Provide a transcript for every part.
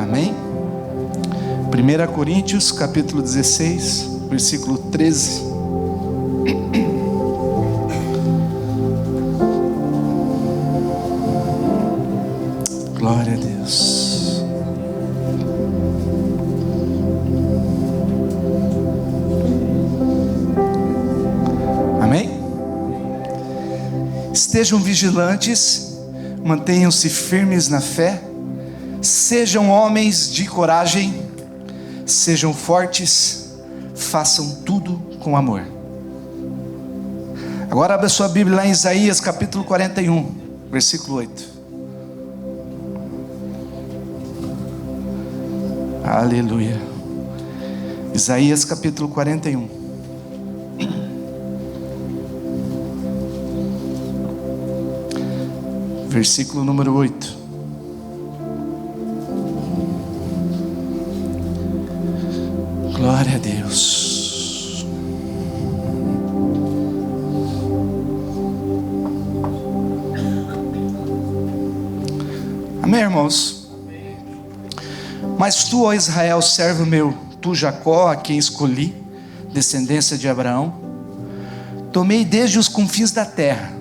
Amém? 1 Coríntios capítulo 16, versículo 13. Glória a Deus. Amém? Estejam vigilantes, mantenham-se firmes na fé, sejam homens de coragem, sejam fortes, façam tudo com amor. Agora abra sua Bíblia lá em Isaías capítulo 41, versículo 8. Aleluia. Isaías capítulo 41. Versículo número 8. Glória a Deus. Amém, irmãos? Mas tu, ó Israel, servo meu, tu Jacó, a quem escolhi, descendência de Abraão, tomei desde os confins da terra,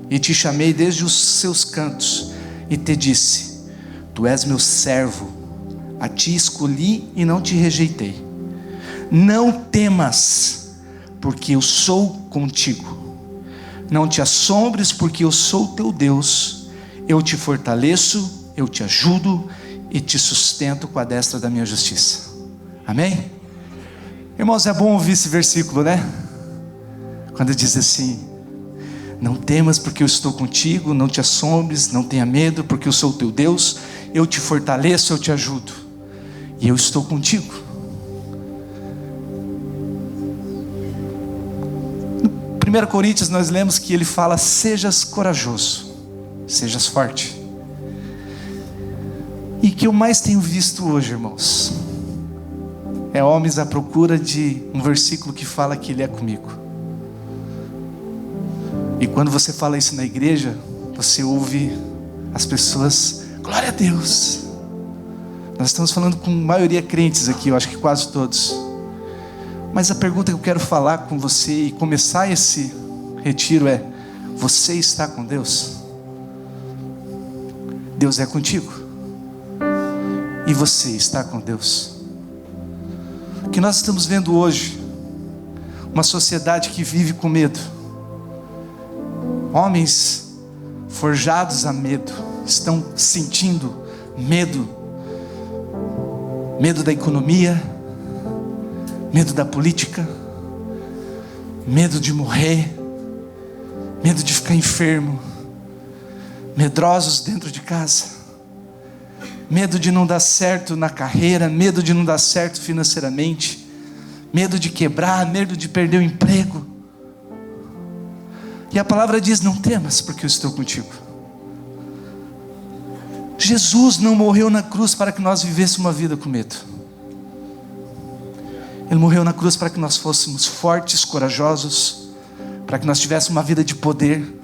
e te chamei desde os seus cantos, e te disse: tu és meu servo, a ti escolhi e não te rejeitei. Não temas, porque eu sou contigo. Não te assombres, porque eu sou teu Deus. Eu te fortaleço, eu te ajudo e te sustento com a destra da minha justiça. Amém? Irmãos, é bom ouvir esse versículo, né? Quando diz assim: não temas, porque eu estou contigo. Não te assombres, não tenha medo, porque eu sou o teu Deus. Eu te fortaleço, eu te ajudo e eu estou contigo. No 1 Coríntios nós lemos que ele fala: sejas corajoso, sejas forte. E que eu mais tenho visto hoje, irmãos, é homens à procura de um versículo que fala que ele é comigo. E quando você fala isso na igreja, você ouve as pessoas: glória a Deus. Nós estamos falando com a maioria crentes aqui, eu acho que quase todos. Mas a pergunta que eu quero falar com você e começar esse retiro é: você está com Deus? Deus é contigo? E você está com Deus? O que nós estamos vendo hoje, uma sociedade que vive com medo. Homens forjados a medo, estão sentindo medo. Medo da economia, medo da política, medo de morrer, medo de ficar enfermo, medrosos dentro de casa, medo de não dar certo na carreira, medo de não dar certo financeiramente, medo de quebrar, medo de perder o emprego. E a palavra diz: não temas, porque eu estou contigo. Jesus não morreu na cruz para que nós vivêssemos uma vida com medo. Ele morreu na cruz para que nós fôssemos fortes, corajosos, para que nós tivéssemos uma vida de poder,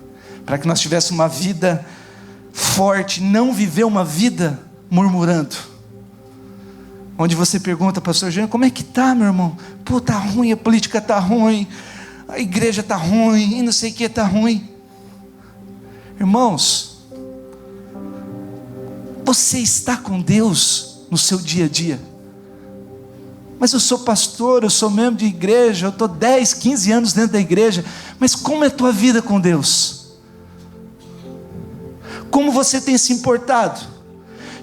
para que nós tivéssemos uma vida forte, não viver uma vida murmurando. Onde você pergunta: pastor Jean, como é que tá, meu irmão? Pô, tá ruim, a política tá ruim, a igreja tá ruim, e não sei o que tá ruim. Irmãos, você está com Deus no seu dia a dia? Mas eu sou pastor, eu sou membro de igreja, eu estou 10, 15 anos dentro da igreja. Mas como é a tua vida com Deus? Como você tem se importado?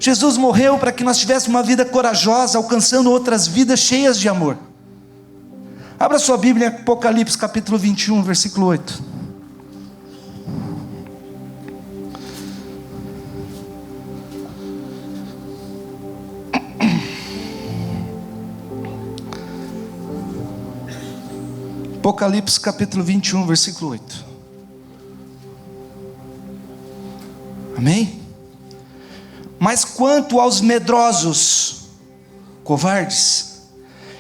Jesus morreu para que nós tivéssemos uma vida corajosa, alcançando outras vidas cheias de amor. Abra sua Bíblia em Apocalipse capítulo 21, versículo 8. Apocalipse capítulo 21, versículo 8. Amém? Mas quanto aos medrosos, covardes,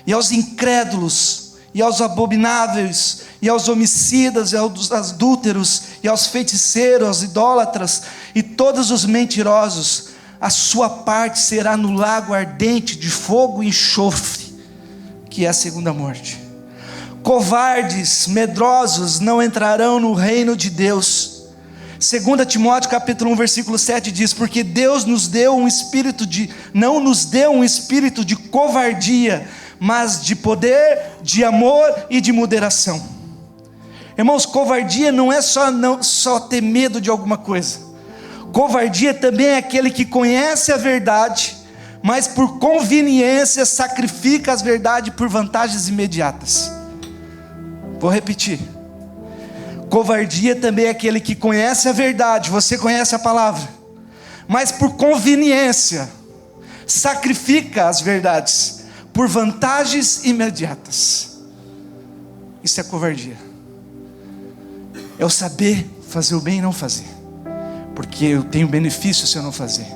e aos incrédulos, e aos abomináveis, e aos homicidas, e aos adúlteros, e aos feiticeiros, aos idólatras, e todos os mentirosos, a sua parte será no lago ardente de fogo e enxofre, que é a segunda morte. Covardes, medrosos não entrarão no reino de Deus. 2 Timóteo capítulo 1 versículo 7 diz: porque Deus não nos deu um espírito de covardia, mas de poder, de amor e de moderação. Irmãos, covardia não é só ter medo de alguma coisa. Covardia também é aquele que conhece a verdade, mas por conveniência sacrifica as verdades por vantagens imediatas. Vou repetir. Covardia também é aquele que conhece a verdade, você conhece a palavra, mas por conveniência sacrifica as verdades por vantagens imediatas. Isso é covardia. É o saber fazer o bem e não fazer, porque eu tenho benefício se eu não fazer.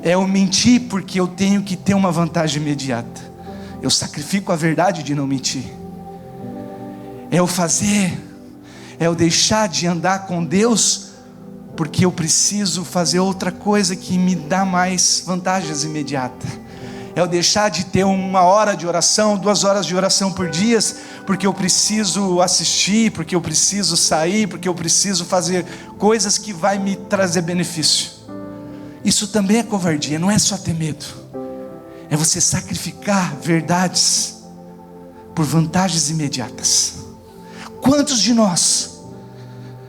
É o mentir porque eu tenho que ter uma vantagem imediata. Eu sacrifico a verdade de não mentir. É o fazer, é o deixar de andar com Deus porque eu preciso fazer outra coisa que me dá mais vantagens imediatas. É o deixar de ter 1 hora de oração, 2 horas de oração por dia, porque eu preciso assistir, porque eu preciso sair, porque eu preciso fazer coisas que vai me trazer benefício. Isso também é covardia, não é só ter medo. É você sacrificar verdades por vantagens imediatas. Quantos de nós,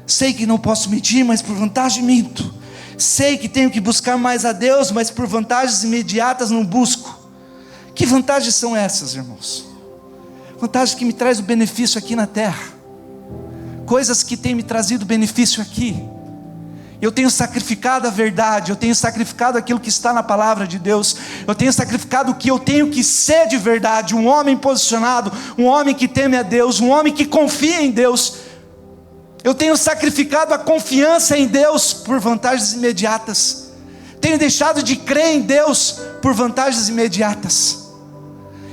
sei que não posso mentir, mas por vantagem minto. Sei que tenho que buscar mais a Deus, mas por vantagens imediatas não busco. Que vantagens são essas, irmãos? Vantagens que me trazem o benefício aqui na terra. Coisas que têm me trazido benefício aqui. Eu tenho sacrificado a verdade, eu tenho sacrificado aquilo que está na palavra de Deus, eu tenho sacrificado o que eu tenho que ser de verdade, um homem posicionado, um homem que teme a Deus, um homem que confia em Deus. Eu tenho sacrificado a confiança em Deus por vantagens imediatas, tenho deixado de crer em Deus por vantagens imediatas,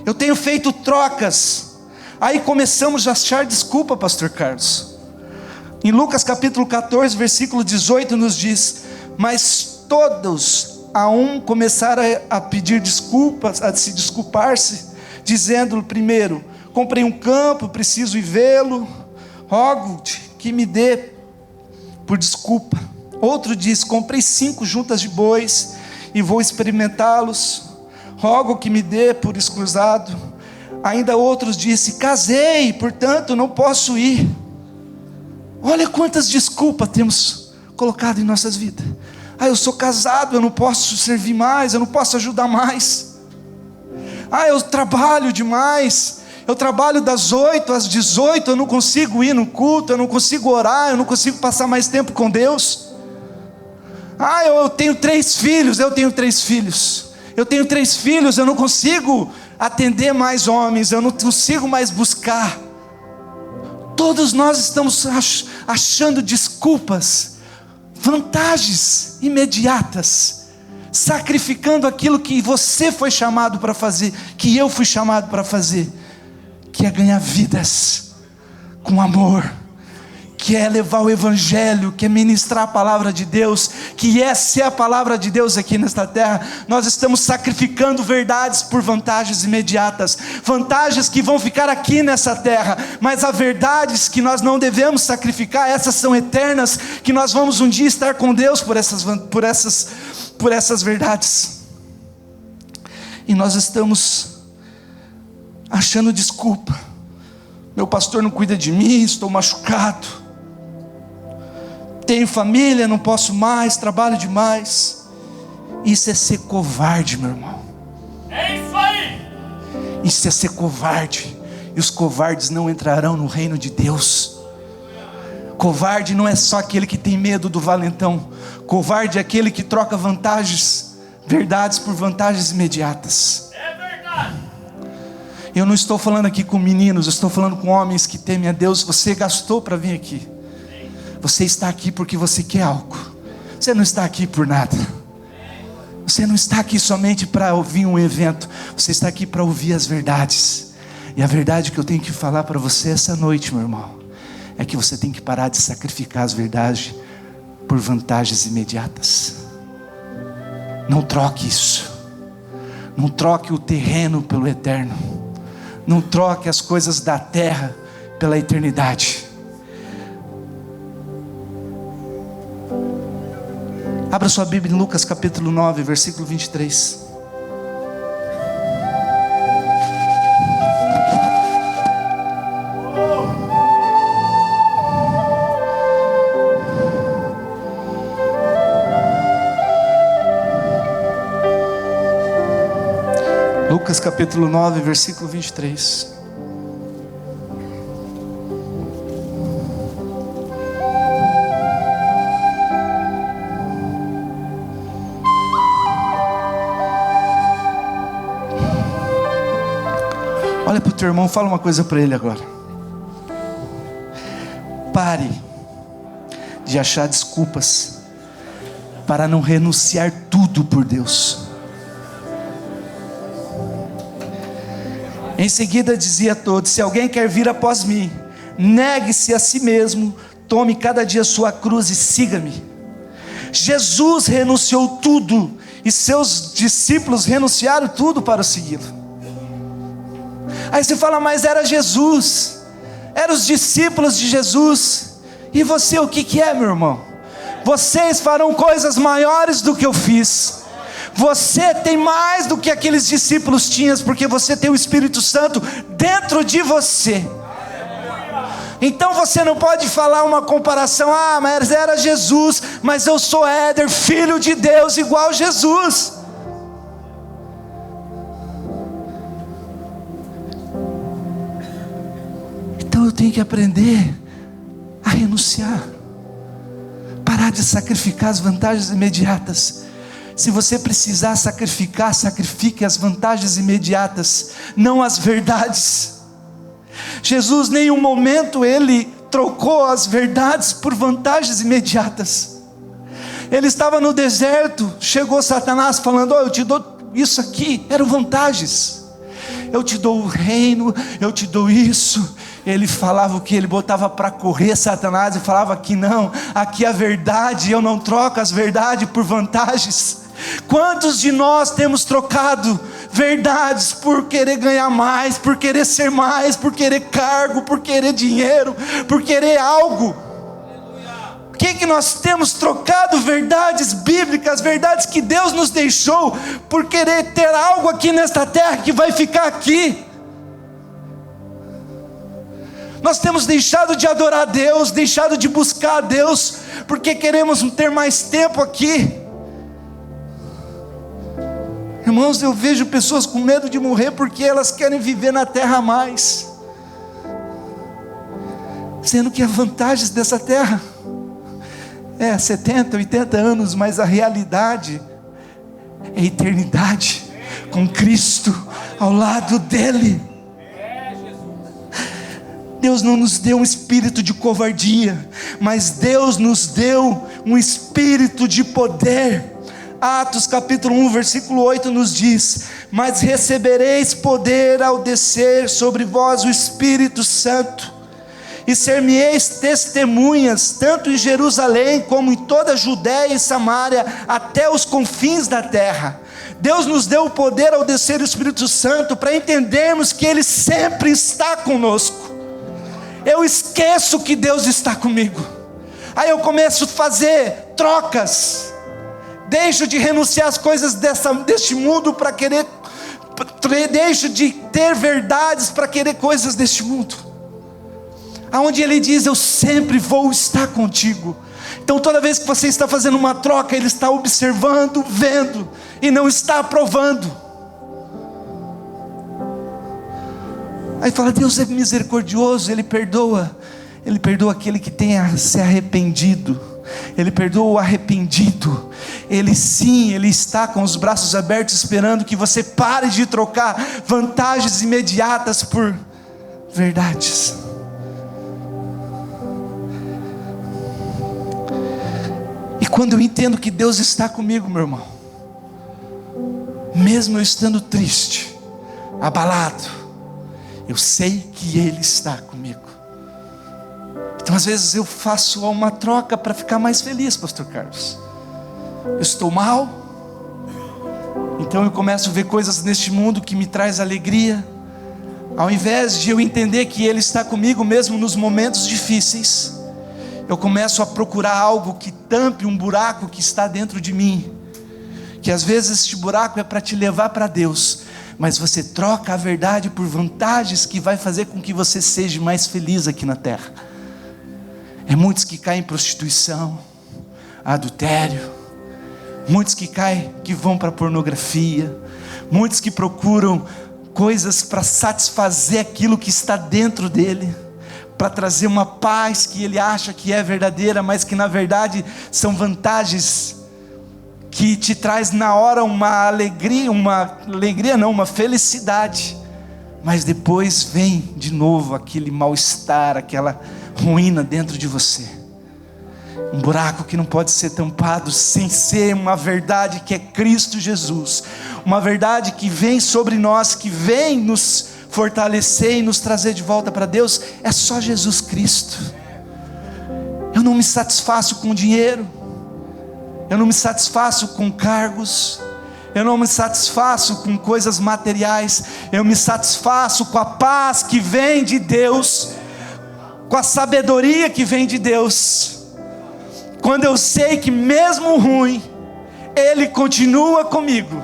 eu tenho feito trocas. Aí começamos a achar desculpa, pastor Carlos. Em Lucas capítulo 14, versículo 18 nos diz: mas todos a um começaram a pedir desculpas, a se desculpar-se, dizendo: primeiro, comprei um campo, preciso ir vê-lo, rogo-te que me dê por desculpa. Outro diz: comprei 5 juntas de bois e vou experimentá-los, rogo que me dê por escusado. Ainda outros disse: casei, portanto não posso ir. Olha quantas desculpas temos colocado em nossas vidas. Eu sou casado, eu não posso servir mais, eu não posso ajudar mais. Eu trabalho demais, eu trabalho das 8 às 18, eu não consigo ir no culto, eu não consigo orar, eu não consigo passar mais tempo com Deus. Eu tenho 3 filhos, eu tenho 3 filhos, eu não consigo atender mais homens, eu não consigo mais buscar. Todos nós estamos achando desculpas, vantagens imediatas, sacrificando aquilo que você foi chamado para fazer, que eu fui chamado para fazer, que é ganhar vidas com amor, que é levar o evangelho, que é ministrar a palavra de Deus, que é ser a palavra de Deus aqui nesta terra. Nós estamos sacrificando verdades por vantagens imediatas, vantagens que vão ficar aqui nessa terra, mas há verdades que nós não devemos sacrificar, essas são eternas, que nós vamos um dia estar com Deus por essas verdades. E nós estamos achando desculpa: meu pastor não cuida de mim, estou machucado, tenho família, não posso mais, trabalho demais. Isso é ser covarde, meu irmão. É isso aí. Isso é ser covarde. E os covardes não entrarão no reino de Deus. Covarde não é só aquele que tem medo do valentão. Covarde é aquele que troca verdades por vantagens imediatas. É verdade. Eu não estou falando aqui com meninos, eu estou falando com homens que temem a Deus. Você gastou para vir aqui. Você está aqui porque você quer algo. Você não está aqui por nada. Você não está aqui somente para ouvir um evento. Você está aqui para ouvir as verdades. E a verdade que eu tenho que falar para você essa noite, meu irmão, é que você tem que parar de sacrificar as verdades por vantagens imediatas. Não troque isso. Não troque o terreno pelo eterno. Não troque as coisas da terra pela eternidade. Abra sua Bíblia em Lucas capítulo 9, versículo 23. Lucas capítulo 9, versículo 23. Olha para o teu irmão, fala uma coisa para ele agora. Pare de achar desculpas para não renunciar tudo por Deus. Em seguida dizia a todos: se alguém quer vir após mim, negue-se a si mesmo, tome cada dia sua cruz e siga-me. Jesus renunciou tudo e seus discípulos renunciaram tudo para segui-lo. Aí você fala: mas era Jesus, eram os discípulos de Jesus. E você, o que é, meu irmão? Vocês farão coisas maiores do que eu fiz. Você tem mais do que aqueles discípulos tinham, porque você tem o Espírito Santo dentro de você. Então você não pode falar uma comparação: ah, mas era Jesus, mas eu sou Éder, filho de Deus, igual Jesus. Então eu tenho que aprender a renunciar, parar de sacrificar as vantagens imediatas. Se você precisar sacrificar, sacrifique as vantagens imediatas, não as verdades. Jesus, em nenhum momento ele trocou as verdades por vantagens imediatas. Ele estava no deserto, chegou Satanás falando: eu te dou isso aqui, eram vantagens. Eu te dou o reino, eu te dou isso. Ele falava o que? Ele botava para correr Satanás e falava que não, aqui a verdade, eu não troco as verdades por vantagens. Quantos de nós temos trocado verdades por querer ganhar mais, por querer ser mais, por querer cargo, por querer dinheiro, por querer algo? O que nós temos trocado? Verdades bíblicas, verdades que Deus nos deixou, por querer ter algo aqui nesta terra que vai ficar aqui. Nós temos deixado de adorar a Deus, deixado de buscar a Deus, porque queremos ter mais tempo aqui. Irmãos, eu vejo pessoas com medo de morrer porque elas querem viver na terra mais, sendo que as vantagens dessa terra 70, 80 anos, mas a realidade é eternidade com Cristo ao lado dele. Deus não nos deu um espírito de covardia, mas Deus nos deu um espírito de poder. Atos capítulo 1 versículo 8 nos diz: mas recebereis poder ao descer sobre vós o Espírito Santo, e ser-me-eis testemunhas, tanto em Jerusalém, como em toda a Judéia e Samária, até os confins da terra. Deus nos deu o poder ao descer o Espírito Santo, para entendermos que Ele sempre está conosco. Eu esqueço que Deus está comigo, aí eu começo a fazer trocas, deixo de renunciar às coisas deste mundo para querer, deixo de ter verdades para querer coisas deste mundo, aonde Ele diz: eu sempre vou estar contigo. Então toda vez que você está fazendo uma troca, Ele está observando, vendo, e não está aprovando. Aí fala: Deus é misericordioso, Ele perdoa aquele que tenha se arrependido, Ele perdoa o arrependido. Ele sim, Ele está com os braços abertos, esperando que você pare de trocar vantagens imediatas por verdades. E quando eu entendo que Deus está comigo, meu irmão, mesmo eu estando triste, abalado, eu sei que Ele está comigo. Então às vezes eu faço uma troca para ficar mais feliz, pastor Carlos. Eu estou mal, Então eu começo a ver coisas neste mundo que me traz alegria. Ao invés de eu entender que Ele está comigo mesmo nos momentos difíceis, eu começo a procurar algo que tampe um buraco que está dentro de mim. Que às vezes este buraco é para te levar para Deus, mas você troca a verdade por vantagens que vai fazer com que você seja mais feliz aqui na terra. É muitos que caem em prostituição, adultério, muitos que caem, que vão para pornografia, muitos que procuram coisas para satisfazer aquilo que está dentro dele, para trazer uma paz que ele acha que é verdadeira, mas que na verdade são vantagens que te traz na hora uma felicidade, mas depois vem de novo aquele mal-estar, aquela ruína dentro de você. Um buraco que não pode ser tampado sem ser uma verdade que é Cristo Jesus, uma verdade que vem sobre nós, que vem nos fortalecer e nos trazer de volta para Deus. É só Jesus Cristo. Eu não me satisfaço com dinheiro, eu não me satisfaço com cargos, eu não me satisfaço com coisas materiais, eu me satisfaço com a paz que vem de Deus, com a sabedoria que vem de Deus. Quando eu sei que mesmo ruim, Ele continua comigo,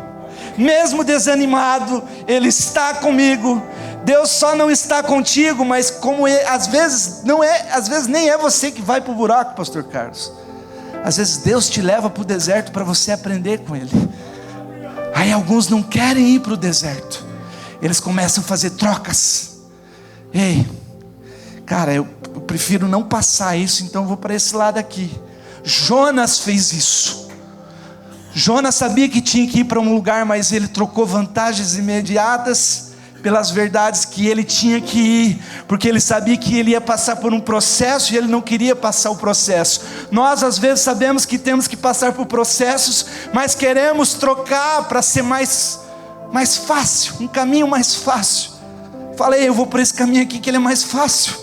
mesmo desanimado, Ele está comigo. Deus só não está contigo, mas como às vezes nem é você que vai para o buraco, pastor Carlos. Às vezes Deus te leva para o deserto para você aprender com Ele. Aí alguns não querem ir para o deserto, eles começam a fazer trocas. Ei, cara, eu prefiro não passar isso, então eu vou para esse lado aqui. Jonas fez isso. Jonas sabia que tinha que ir para um lugar, mas ele trocou vantagens imediatas pelas verdades que ele tinha que ir, porque ele sabia que ele ia passar por um processo e ele não queria passar o processo. Nós às vezes sabemos que temos que passar por processos, mas queremos trocar para ser mais fácil, um caminho mais fácil. Falei, eu vou por esse caminho aqui que ele é mais fácil.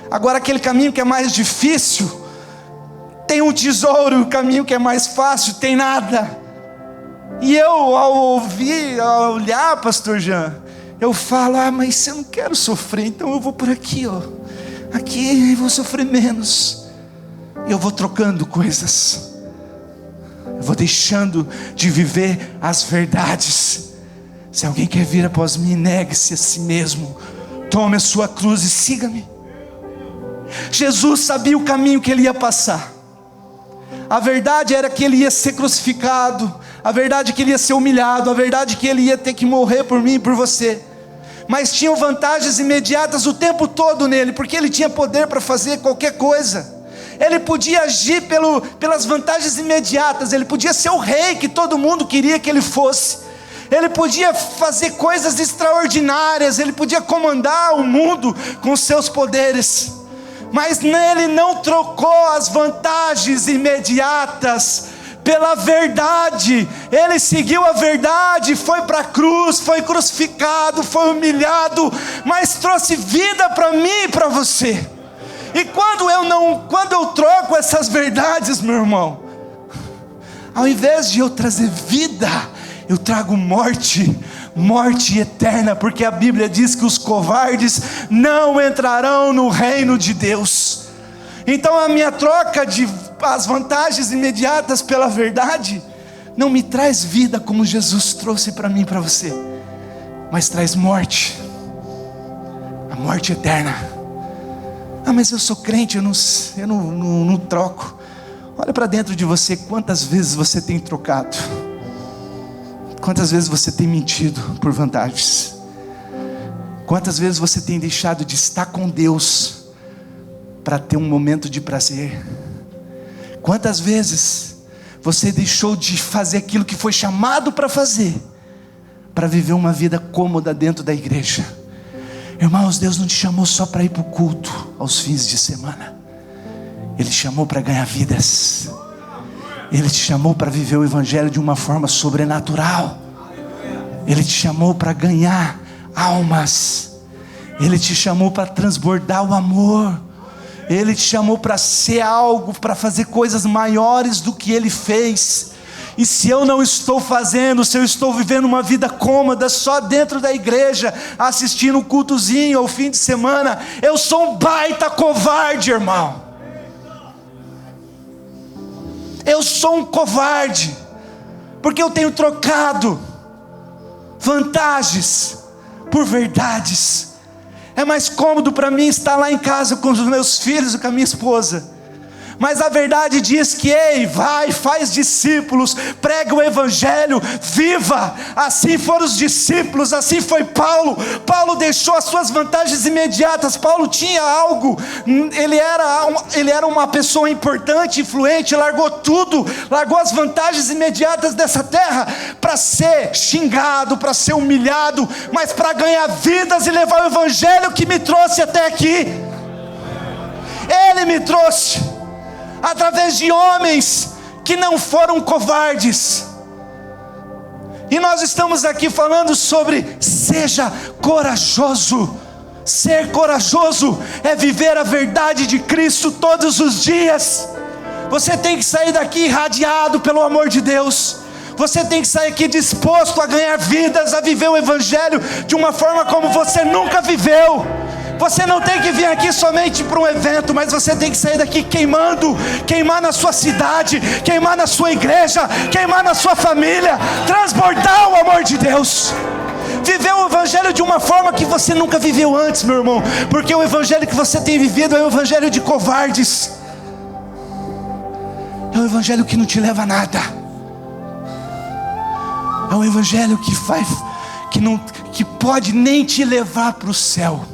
Agora aquele caminho que é mais difícil, tem um tesouro, o caminho que é mais fácil, tem nada. E eu ao olhar, pastor Jean, eu falo, mas eu não quero sofrer, então eu vou por aqui, aqui eu vou sofrer menos. Eu vou trocando coisas, eu vou deixando de viver as verdades. Se alguém quer vir após mim, negue-se a si mesmo, tome a sua cruz e siga-me. Jesus sabia o caminho que ele ia passar. A verdade era que ele ia ser crucificado, a verdade é que ele ia ser humilhado, a verdade é que ele ia ter que morrer por mim e por você. Mas tinham vantagens imediatas o tempo todo nele, porque ele tinha poder para fazer qualquer coisa. Ele podia agir pelas vantagens imediatas, ele podia ser o rei que todo mundo queria que ele fosse, ele podia fazer coisas extraordinárias, ele podia comandar o mundo com seus poderes. Mas ele não trocou as vantagens imediatas pela verdade. Ele seguiu a verdade, foi para a cruz, foi crucificado, foi humilhado, mas trouxe vida para mim e para você. E quando eu troco essas verdades, meu irmão, ao invés de eu trazer vida, eu trago morte eterna, porque a Bíblia diz que os covardes não entrarão no reino de Deus. Então a minha troca de as vantagens imediatas pela verdade não me traz vida como Jesus trouxe para mim e para você, mas traz morte, a morte eterna. Mas eu sou crente, eu não troco. Olha para dentro de você, quantas vezes você tem trocado, quantas vezes você tem mentido por vantagens, quantas vezes você tem deixado de estar com Deus para ter um momento de prazer, quantas vezes você deixou de fazer aquilo que foi chamado para fazer, para viver uma vida cômoda dentro da igreja. Irmãos, Deus não te chamou só para ir para o culto aos fins de semana, Ele te chamou para ganhar vidas. Ele te chamou para viver o Evangelho de uma forma sobrenatural. Ele te chamou para ganhar almas. Ele te chamou para transbordar o amor. Ele te chamou para ser algo, para fazer coisas maiores do que Ele fez. E se eu não estou fazendo, se eu estou vivendo uma vida cômoda só dentro da igreja, assistindo um cultozinho ao fim de semana, eu sou um baita covarde, irmão. Eu sou um covarde, porque eu tenho trocado vantagens por verdades. É mais cômodo para mim estar lá em casa com os meus filhos e com a minha esposa. Mas a verdade diz que, ei, vai, faz discípulos, prega o evangelho, viva. Assim foram os discípulos, assim foi Paulo. Paulo deixou as suas vantagens imediatas. Paulo tinha algo, ele era uma pessoa importante, influente, largou tudo, largou as vantagens imediatas dessa terra, para ser xingado, para ser humilhado, mas para ganhar vidas e levar o evangelho que me trouxe até aqui. Ele me trouxe através de homens que não foram covardes. E nós estamos aqui falando sobre seja corajoso. Ser corajoso é viver a verdade de Cristo todos os dias. Você tem que sair daqui irradiado pelo amor de Deus. Você tem que sair aqui disposto a ganhar vidas, a viver o evangelho de uma forma como você nunca viveu. Você não tem que vir aqui somente para um evento, mas você tem que sair daqui queimando, queimar na sua cidade, queimar na sua igreja, queimar na sua família, transbordar o amor de Deus. Viver o evangelho de uma forma que você nunca viveu antes, meu irmão, porque o evangelho que você tem vivido é o evangelho de covardes. É o evangelho que não te leva a nada. É um evangelho que pode nem te levar para o céu.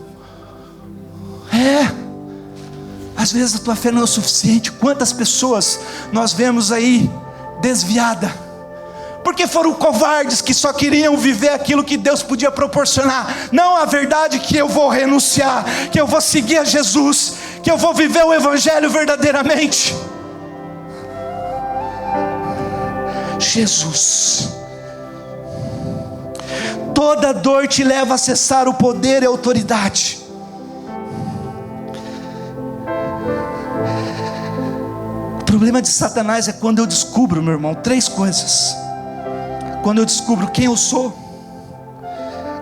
Às vezes a tua fé não é o suficiente. Quantas pessoas nós vemos aí desviadas, porque foram covardes que só queriam viver aquilo que Deus podia proporcionar, não a verdade que eu vou renunciar, que eu vou seguir a Jesus, que eu vou viver o evangelho verdadeiramente. Jesus. Toda dor te leva a acessar o poder e a autoridade. O problema de Satanás é quando eu descubro, meu irmão, 3 coisas. Quando eu descubro quem eu sou,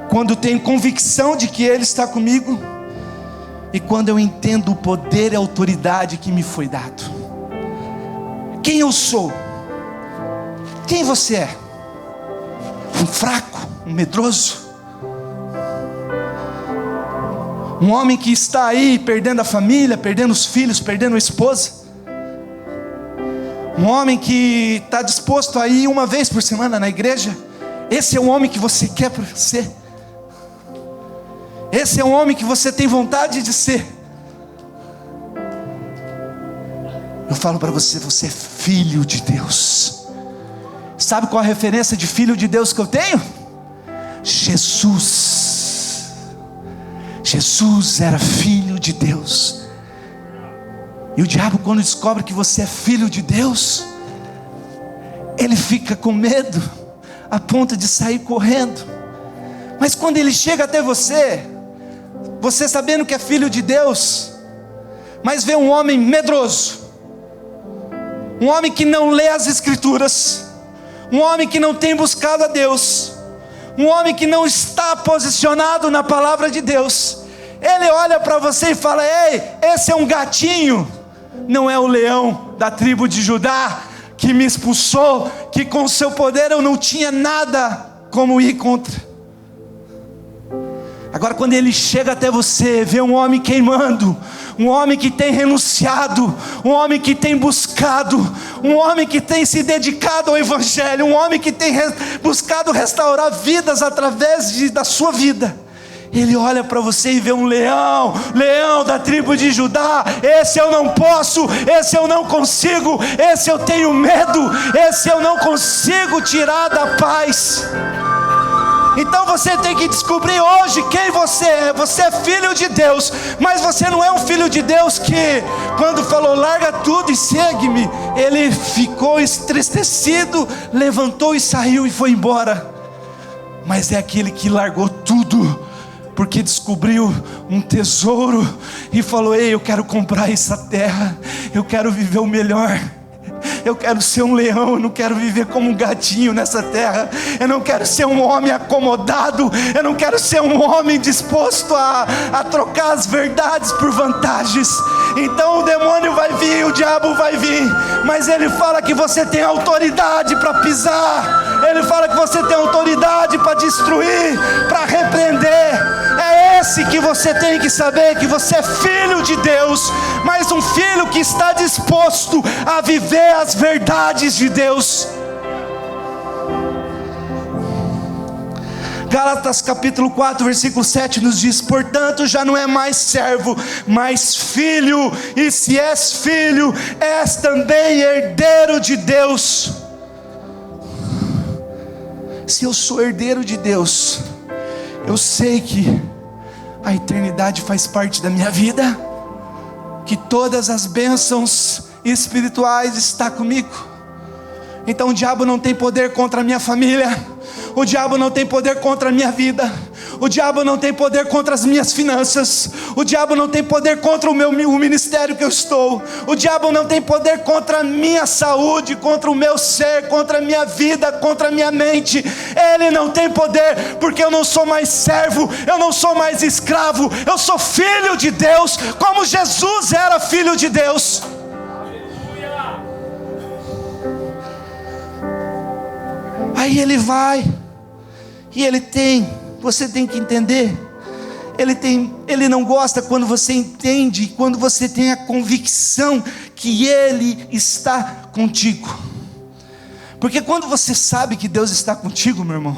quando eu tenho convicção de que Ele está comigo, e quando eu entendo o poder e a autoridade que me foi dado. Quem eu sou? Quem você é? Um fraco? Um medroso? Um homem que está aí perdendo a família, perdendo os filhos, perdendo a esposa? Um homem que está disposto a ir uma vez por semana na igreja? Esse é o homem que você quer ser? Esse é o homem que você tem vontade de ser? Eu falo para você, você é filho de Deus. Sabe qual a referência de filho de Deus que eu tenho? Jesus. Jesus era filho de Deus. E o diabo, quando descobre que você é filho de Deus, ele fica com medo, a ponto de sair correndo. Mas quando ele chega até você, você sabendo que é filho de Deus, mas vê um homem medroso, um homem que não lê as Escrituras, um homem que não tem buscado a Deus, um homem que não está posicionado na palavra de Deus, ele olha para você e fala: ei, esse é um gatinho, não é o leão da tribo de Judá, que me expulsou, que com o seu poder eu não tinha nada como ir contra. Agora quando ele chega até você, vê um homem queimando, um homem que tem renunciado, um homem que tem buscado, um homem que tem se dedicado ao evangelho, um homem que tem buscado restaurar vidas através da sua vida. Ele olha para você e vê um leão, leão da tribo de Judá. Esse eu não posso, esse eu não consigo, esse eu tenho medo, esse eu não consigo tirar da paz. Então você tem que descobrir hoje quem você é. Você é filho de Deus, mas você não é um filho de Deus que, quando falou larga tudo e segue-me, ele ficou entristecido, levantou e saiu e foi embora. Mas é aquele que largou tudo, porque descobriu um tesouro e falou: ei, eu quero comprar essa terra, eu quero viver o melhor, Eu quero ser um leão, eu não quero viver como um gatinho nessa terra. Eu não quero ser um homem acomodado. Eu não quero ser um homem disposto a trocar as verdades por vantagens. Então o demônio vai vir, o diabo vai vir, mas ele fala que você tem autoridade para pisar. Ele fala que você tem autoridade para destruir, para repreender. É esse que você tem que saber, que você é filho de Deus, mas um filho que está disposto a viver as verdades de Deus. Gálatas capítulo 4, versículo 7 nos diz: portanto já não é mais servo, mas filho, e se és filho, és também herdeiro de Deus. Se eu sou herdeiro de Deus, eu sei que a eternidade faz parte da minha vida, que todas as bênçãos espirituais estão comigo. Então o diabo não tem poder contra a minha família, o diabo não tem poder contra a minha vida, o diabo não tem poder contra as minhas finanças, o diabo não tem poder contra o ministério que eu estou, o diabo não tem poder contra a minha saúde, contra o meu ser, contra a minha vida, contra a minha mente. Ele não tem poder, porque eu não sou mais servo, eu não sou mais escravo, eu sou filho de Deus, como Jesus era filho de Deus. Aí ele vai, e ele tem, você tem que entender, ele não gosta quando você entende, quando você tem a convicção que ele está contigo. Porque quando você sabe que Deus está contigo, meu irmão,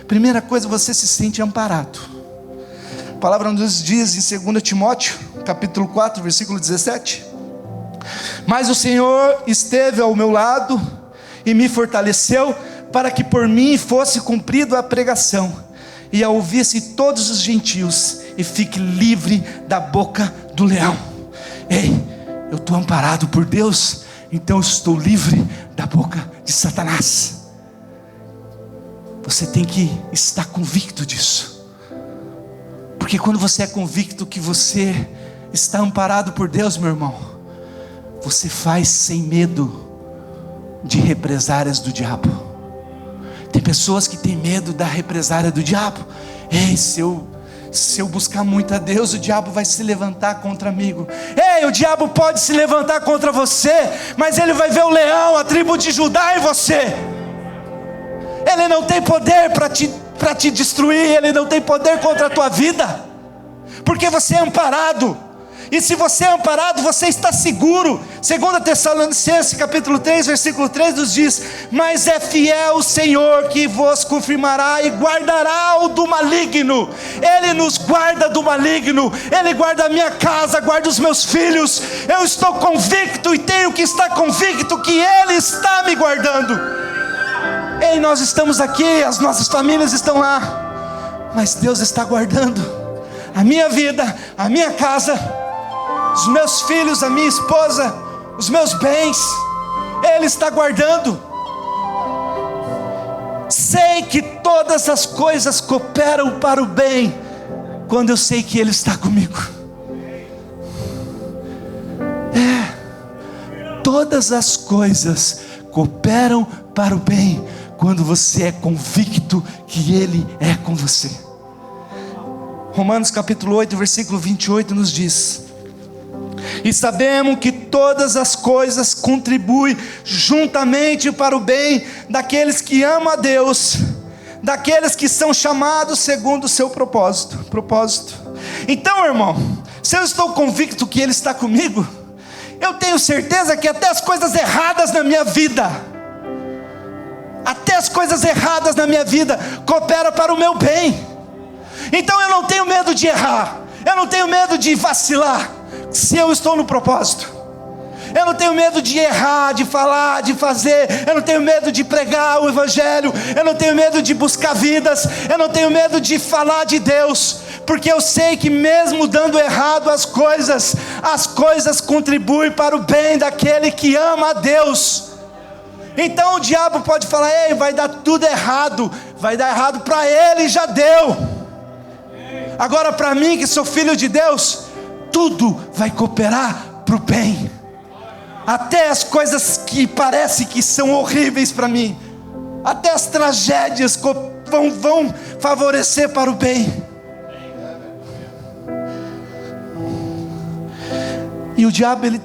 primeira coisa, você se sente amparado. A palavra nos diz em 2 Timóteo, capítulo 4, versículo 17: mas o Senhor esteve ao meu lado e me fortaleceu, para que por mim fosse cumprida a pregação, e a ouvisse todos os gentios, e fique livre da boca do leão. Ei, eu estou amparado por Deus, então eu estou livre da boca de Satanás. Você tem que estar convicto disso, porque quando você é convicto que você está amparado por Deus, meu irmão, você faz sem medo de represárias do diabo. Tem pessoas que têm medo da represária do diabo. Ei, se eu buscar muito a Deus, o diabo vai se levantar contra mim. Ei, o diabo pode se levantar contra você, mas ele vai ver o leão, a tribo de Judá em você. Ele não tem poder para te destruir, ele não tem poder contra a tua vida, porque você é amparado. E se você é amparado, você está seguro. 2 Tessalonicenses capítulo 3, versículo 3 nos diz: mas é fiel o Senhor, que vos confirmará e guardará o do maligno. Ele nos guarda do maligno, Ele guarda a minha casa, guarda os meus filhos. Eu estou convicto e tenho que estar convicto que Ele está me guardando. Ei, nós estamos aqui, as nossas famílias estão lá, mas Deus está guardando a minha vida, a minha casa, os meus filhos, a minha esposa, os meus bens. Ele está guardando. Sei que todas as coisas cooperam para o bem, quando eu sei que Ele está comigo. Todas as coisas cooperam para o bem, quando você é convicto que Ele é com você. Romanos capítulo 8, versículo 28 nos diz: e sabemos que todas as coisas contribuem juntamente para o bem daqueles que amam a Deus, daqueles que são chamados segundo o seu propósito. Então, irmão, se eu estou convicto que Ele está comigo, eu tenho certeza que até as coisas erradas na minha vida, cooperam para o meu bem. Então eu não tenho medo de errar, eu não tenho medo de vacilar, se eu estou no propósito. Eu não tenho medo de errar, de falar, de fazer. Eu não tenho medo de pregar o Evangelho. Eu não tenho medo de buscar vidas. Eu não tenho medo de falar de Deus, porque eu sei que mesmo dando errado as coisas contribuem para o bem daquele que ama a Deus. Então o diabo pode falar: ei, vai dar tudo errado. Vai dar errado para ele, já deu. Agora para mim, que sou filho de Deus, tudo vai cooperar para o bem. Até as coisas que parecem que são horríveis para mim, até as tragédias vão favorecer para o bem. E o diabo ele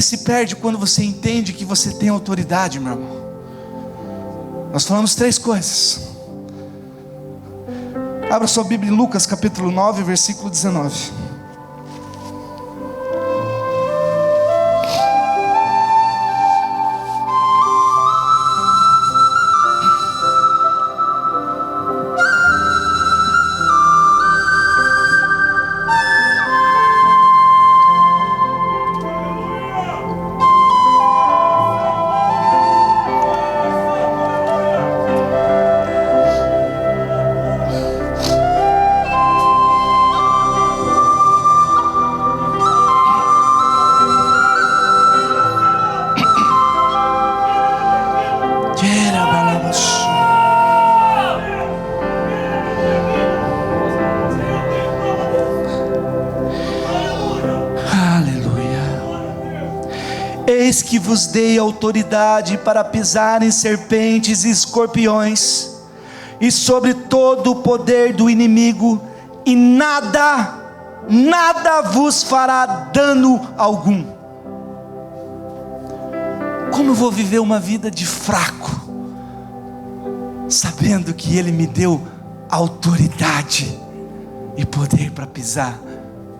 se perde quando você entende que você tem autoridade, meu irmão. Nós falamos 3 coisas. Abra sua Bíblia em Lucas capítulo 9, versículo 19. Eis que vos dei autoridade para pisar em serpentes e escorpiões, e sobre todo o poder do inimigo, e nada vos fará dano algum. Como eu vou viver uma vida de fraco, sabendo que Ele me deu autoridade e poder para pisar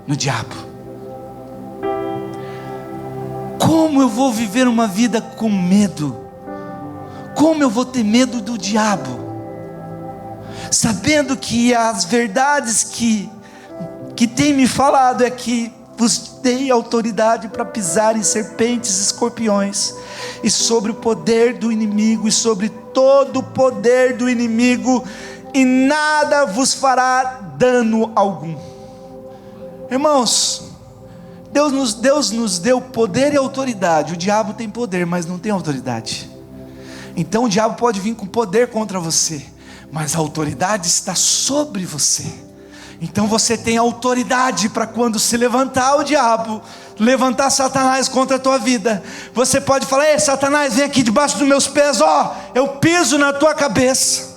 no diabo? Como eu vou viver uma vida com medo? Como eu vou ter medo do diabo? Sabendo que as verdades que tem me falado é que vos dei autoridade para pisar em serpentes e escorpiões, e sobre o poder do inimigo, e sobre todo o poder do inimigo, e nada vos fará dano algum. Irmãos, Deus nos deu poder e autoridade. O diabo tem poder, mas não tem autoridade. Então o diabo pode vir com poder contra você, mas a autoridade está sobre você. Então você tem autoridade para quando se levantar o diabo, levantar Satanás contra a tua vida, você pode falar: ei, Satanás, vem aqui debaixo dos meus pés, eu piso na tua cabeça.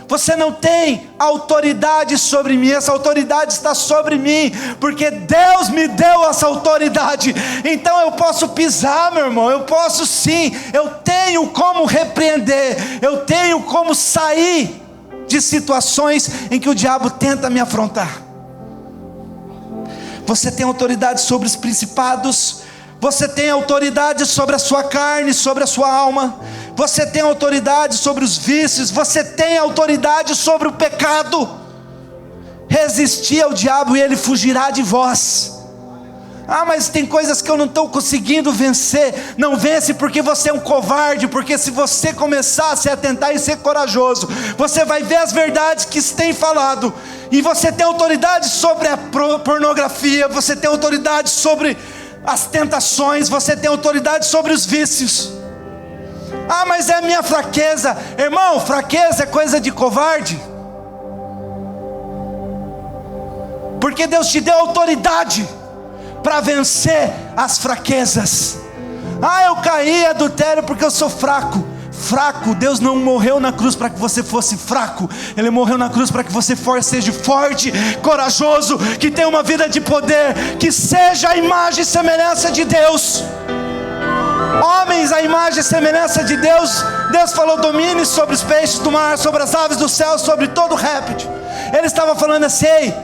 Você não tem autoridade sobre mim, essa autoridade está sobre mim, porque Deus me deu essa autoridade. Então eu posso pisar, meu irmão, eu posso sim, eu tenho como repreender, eu tenho como sair de situações em que o diabo tenta me afrontar. Você tem autoridade sobre os principados, você tem autoridade sobre a sua carne, sobre a sua alma, você tem autoridade sobre os vícios, você tem autoridade sobre o pecado. Resistir ao diabo e ele fugirá de vós. Mas tem coisas que eu não estou conseguindo vencer. Não vence porque você é um covarde, porque se você começasse a tentar e ser corajoso, você vai ver as verdades que se tem falado, e você tem autoridade sobre a pornografia, você tem autoridade sobre as tentações, você tem autoridade sobre os vícios. Mas é a minha fraqueza. Irmão, fraqueza é coisa de covarde, porque Deus te deu autoridade para vencer as fraquezas. Eu caí, adultério, porque eu sou fraco. Deus não morreu na cruz para que você fosse fraco, Ele morreu na cruz para que você seja forte, corajoso, que tenha uma vida de poder, que seja a imagem e semelhança de Deus. Homens, a imagem e semelhança de Deus. Deus falou: domine sobre os peixes do mar, sobre as aves do céu, sobre todo réptil. Ele estava falando assim: ei,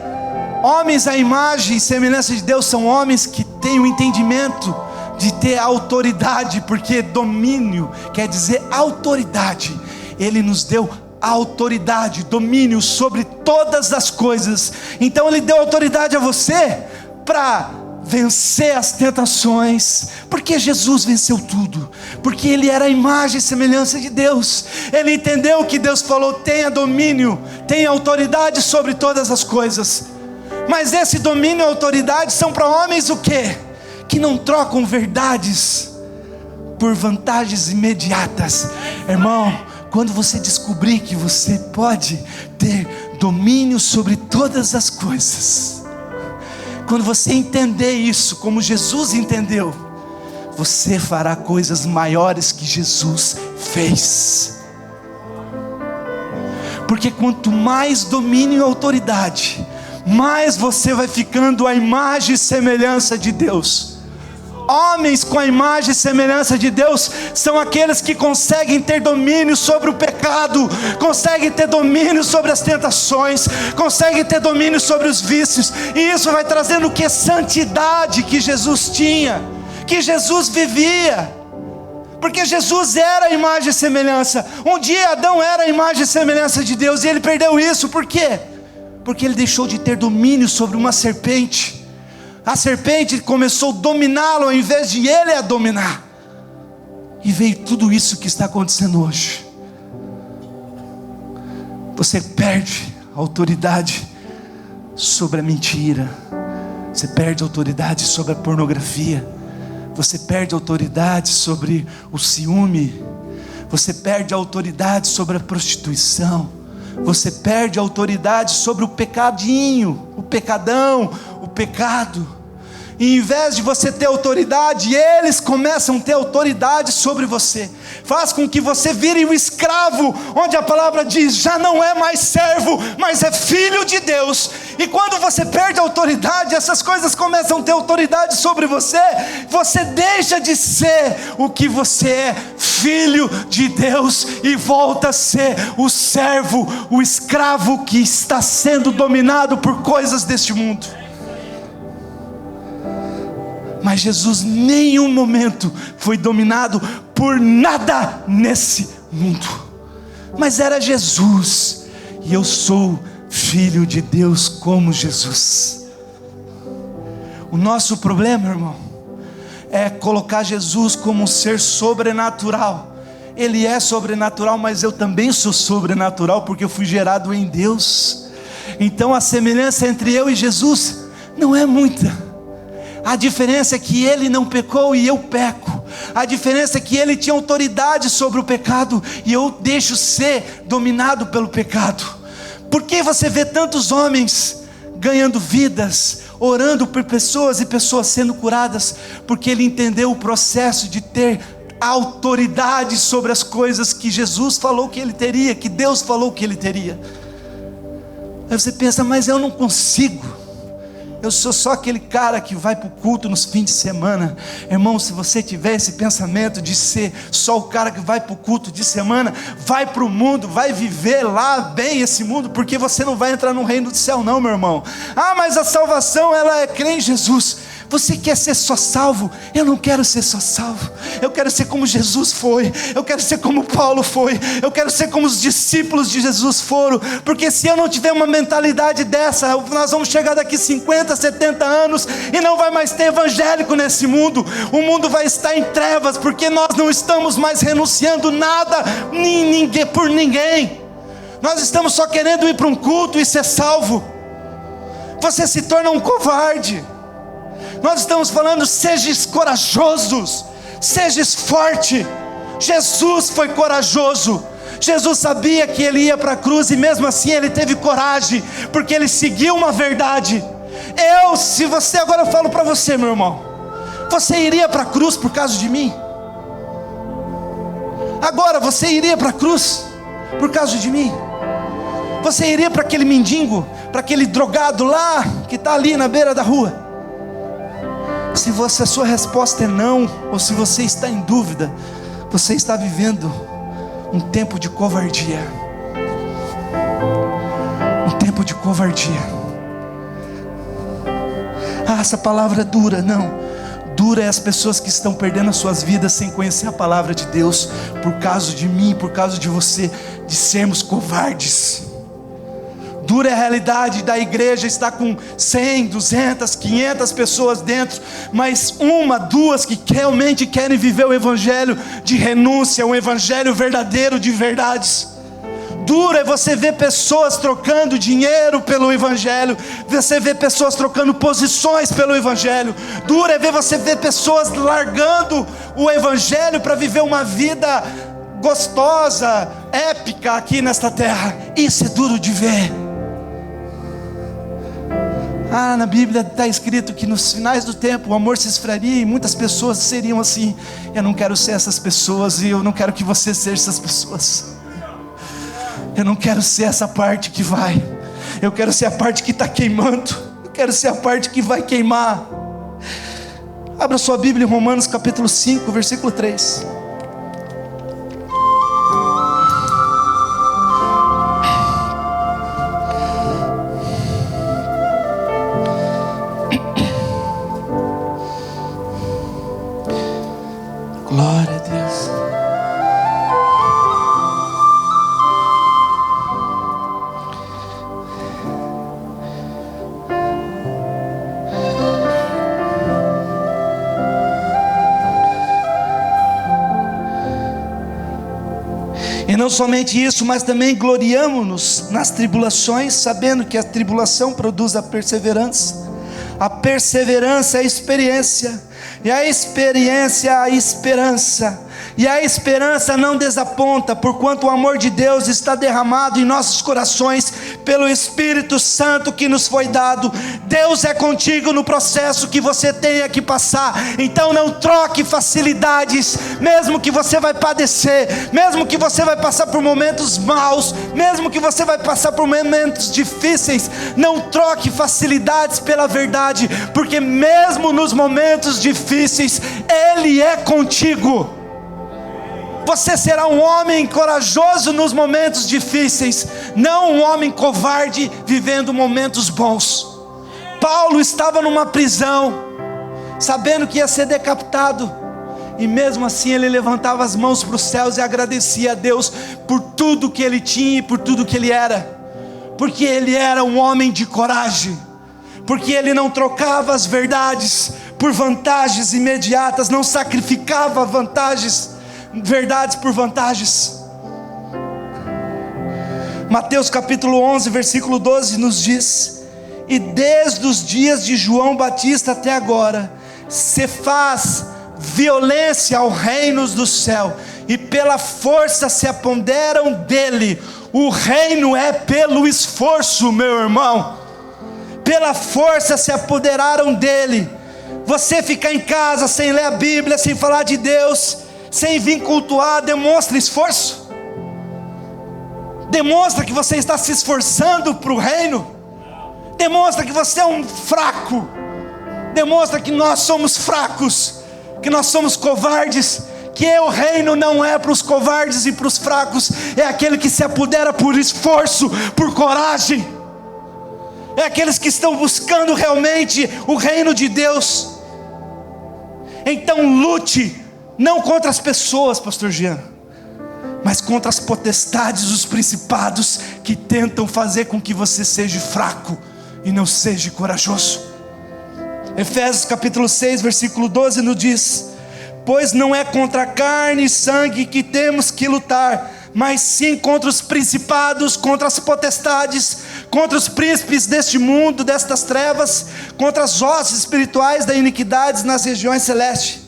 homens, a imagem e semelhança de Deus são homens que têm o entendimento de ter autoridade, porque domínio quer dizer autoridade. Ele nos deu autoridade, domínio sobre todas as coisas. Então Ele deu autoridade a você para vencer as tentações, porque Jesus venceu tudo, porque Ele era a imagem e semelhança de Deus. Ele entendeu que Deus falou: tenha domínio, tenha autoridade sobre todas as coisas. Mas esse domínio e autoridade são para homens o quê? Que não trocam verdades por vantagens imediatas. Irmão, quando você descobrir que você pode ter domínio sobre todas as coisas, Quando você entender isso, como Jesus entendeu, você fará coisas maiores que Jesus fez. Porque quanto mais domínio e autoridade, mais você vai ficando a imagem e semelhança de Deus. Homens com a imagem e semelhança de Deus são aqueles que conseguem ter domínio sobre o pecado, conseguem ter domínio sobre as tentações, conseguem ter domínio sobre os vícios. E isso vai trazendo o que? Santidade que Jesus tinha, que Jesus vivia. Porque Jesus era a imagem e semelhança. Um dia Adão era a imagem e semelhança de Deus, e ele perdeu isso. Por quê? Porque ele deixou de ter domínio sobre uma serpente. A serpente começou a dominá-lo ao invés de ele a dominar. E veio tudo isso que está acontecendo hoje. Você perde a autoridade sobre a mentira. Você perde a autoridade sobre a pornografia. Você perde a autoridade sobre o ciúme. Você perde a autoridade sobre a prostituição. Você perde a autoridade sobre o pecadinho, o pecadão, o pecado. E em vez de você ter autoridade, eles começam a ter autoridade sobre você. Faz com que você vire um escravo, onde a palavra diz, já não é mais servo, mas é filho de Deus. E quando você perde a autoridade, essas coisas começam a ter autoridade sobre você. Você deixa de ser o que você é, filho de Deus, e volta a ser o servo, o escravo que está sendo dominado por coisas deste mundo. Mas Jesus em nenhum momento foi dominado por nada nesse mundo. Mas era Jesus, e eu sou filho de Deus como Jesus. O nosso problema, irmão, é colocar Jesus como um ser sobrenatural. Ele é sobrenatural, mas eu também sou sobrenatural, porque eu fui gerado em Deus. Então a semelhança entre eu e Jesus não é muita. A diferença é que ele não pecou e eu peco. A diferença é que ele tinha autoridade sobre o pecado e eu deixo ser dominado pelo pecado. Por que você vê tantos homens ganhando vidas, orando por pessoas e pessoas sendo curadas? Porque ele entendeu o processo de ter autoridade sobre as coisas que Jesus falou que ele teria, que Deus falou que ele teria. Aí você pensa, mas eu não consigo. Eu sou só aquele cara que vai para o culto nos fins de semana. Irmão, se você tiver esse pensamento de ser só o cara que vai para o culto de semana, vai para o mundo, vai viver lá bem esse mundo, porque você não vai entrar no reino do céu não, meu irmão. Ah, mas a salvação, ela é crer em Jesus. Você quer ser só salvo? Eu não quero ser só salvo. Eu quero ser como Jesus foi. Eu quero ser como Paulo foi. Eu quero ser como os discípulos de Jesus foram. Porque se eu não tiver uma mentalidade dessa, nós vamos chegar daqui 50, 70 anos e não vai mais ter evangélico nesse mundo. O mundo vai estar em trevas, porque nós não estamos mais renunciando nada por ninguém. Nós estamos só querendo ir para um culto e ser salvo. Você se torna um covarde. Nós estamos falando, sejais corajosos, sejais forte. Jesus foi corajoso. Jesus sabia que ele ia para a cruz, e mesmo assim ele teve coragem, porque ele seguiu uma verdade. Se você, agora eu falo para você, meu irmão, você iria para a cruz por causa de mim? Agora você iria para a cruz por causa de mim? Você iria para aquele mendigo, para aquele drogado lá, que está ali na beira da rua? Se a sua resposta é não, ou se você está em dúvida, você está vivendo um tempo de covardia. Um tempo de covardia. Ah, essa palavra é dura. Não, dura é as pessoas que estão perdendo as suas vidas sem conhecer a palavra de Deus, por causa de mim, por causa de você, de sermos covardes. Dura é a realidade da igreja estar com 100, 200, 500 pessoas dentro, mas uma, duas que realmente querem viver o evangelho de renúncia, um evangelho verdadeiro de verdades. Dura é você ver pessoas trocando dinheiro pelo evangelho, você vê pessoas trocando posições pelo evangelho. Dura é você ver pessoas largando o evangelho para viver uma vida gostosa, épica aqui nesta terra. Isso é duro de ver. Na Bíblia está escrito que nos finais do tempo o amor se esfriaria e muitas pessoas seriam assim. Eu não quero ser essas pessoas, e eu não quero que você seja essas pessoas. Eu não quero ser essa parte que vai. Eu quero ser a parte que está queimando. Eu quero ser a parte que vai queimar. Abra sua Bíblia em Romanos capítulo 5, versículo 3. Glória a Deus. E não somente isso, mas também gloriamo-nos nas tribulações, sabendo que a tribulação produz a perseverança é a experiência, e a experiência a esperança, e a esperança não desaponta, porquanto o amor de Deus está derramado em nossos corações pelo Espírito Santo que nos foi dado. Deus é contigo no processo que você tenha que passar. Então não troque facilidades, mesmo que você vai padecer, mesmo que você vai passar por momentos maus, mesmo que você vai passar por momentos difíceis. Não troque facilidades pela verdade, porque mesmo nos momentos difíceis Ele é contigo. Você será um homem corajoso nos momentos difíceis, não um homem covarde vivendo momentos bons. Paulo estava numa prisão, sabendo que ia ser decapitado, e mesmo assim ele levantava as mãos para os céus e agradecia a Deus por tudo que ele tinha e por tudo que ele era, porque ele era um homem de coragem, porque ele não trocava as verdades por vantagens imediatas, não sacrificava verdades por vantagens. Mateus capítulo 11, versículo 12 nos diz: e desde os dias de João Batista até agora, se faz violência ao reino do céu, e pela força se apoderam dele. O reino é pelo esforço, meu irmão. Pela força se apoderaram dele. Você ficar em casa sem ler a Bíblia, sem falar de Deus, sem vir cultuar, demonstra esforço? Demonstra que você está se esforçando para o reino? Demonstra que você é um fraco? Demonstra que nós somos fracos, que nós somos covardes, que o reino não é para os covardes e para os fracos, é aquele que se apodera por esforço, por coragem, é aqueles que estão buscando realmente o reino de Deus. Então lute, não contra as pessoas, pastor Jean, mas contra as potestades, os principados que tentam fazer com que você seja fraco e não seja corajoso. Efésios capítulo 6, versículo 12 nos diz: pois não é contra carne e sangue que temos que lutar, mas sim contra os principados, contra as potestades, contra os príncipes deste mundo, destas trevas, contra as hostes espirituais da iniquidade nas regiões celestes.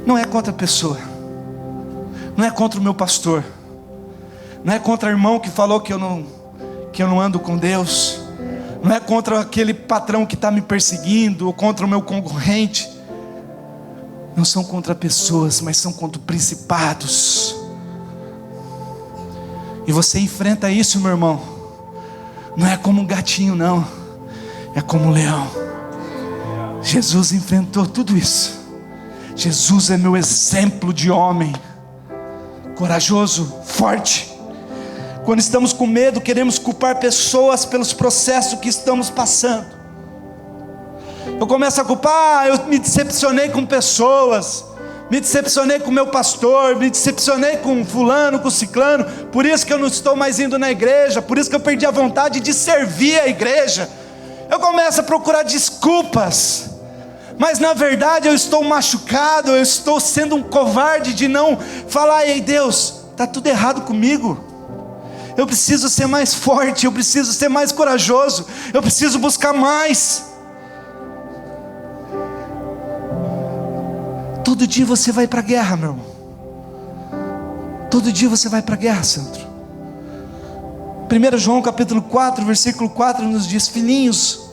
Não é contra a pessoa, não é contra o meu pastor, não é contra o irmão que falou que eu não ando com Deus, não é contra aquele patrão que está me perseguindo, ou contra o meu concorrente. Não são contra pessoas, mas são contra principados. E você enfrenta isso, meu irmão, não é como um gatinho, não, é como um leão. Jesus enfrentou tudo isso. Jesus é meu exemplo de homem corajoso, forte. Quando estamos com medo, queremos culpar pessoas pelos processos que estamos passando. Eu começo a culpar, eu me decepcionei com pessoas, me decepcionei com meu pastor, me decepcionei com fulano, com ciclano, por isso que eu não estou mais indo na igreja, por isso que eu perdi a vontade de servir a igreja. Eu começo a procurar desculpas, mas na verdade eu estou machucado, eu estou sendo um covarde de não falar: ei Deus, está tudo errado comigo, eu preciso ser mais forte, eu preciso ser mais corajoso, eu preciso buscar mais. Todo dia você vai para a guerra, meu irmão. Todo dia você vai para a guerra, Sandro. 1 João capítulo 4, versículo 4 nos diz: filhinhos,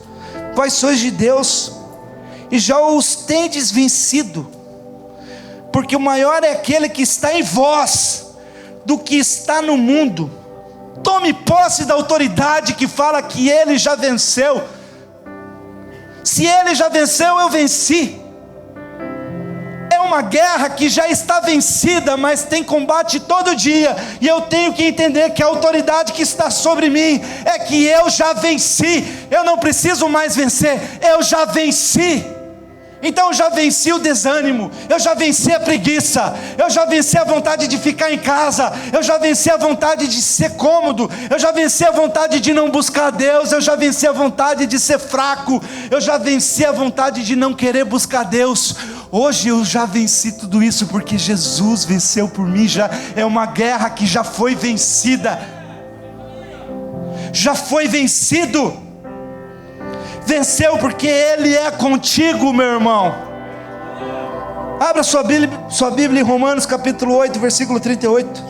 vós sois de Deus, e já os tendes vencido, porque o maior é aquele que está em vós, do que está no mundo. Tome posse da autoridade que fala que ele já venceu. Se ele já venceu, eu venci. É uma guerra que já está vencida, mas tem combate todo dia, e eu tenho que entender que a autoridade que está sobre mim é que eu já venci. Eu não preciso mais vencer, eu já venci. Então eu já venci o desânimo, eu já venci a preguiça, eu já venci a vontade de ficar em casa, eu já venci a vontade de ser cômodo, eu já venci a vontade de não buscar Deus, eu já venci a vontade de ser fraco, eu já venci a vontade de não querer buscar Deus. Hoje eu já venci tudo isso, porque Jesus venceu por mim. Já é uma guerra que já foi vencida, já foi vencido. Venceu porque Ele é contigo, meu irmão. Abra sua Bíblia em Romanos capítulo 8, versículo 38.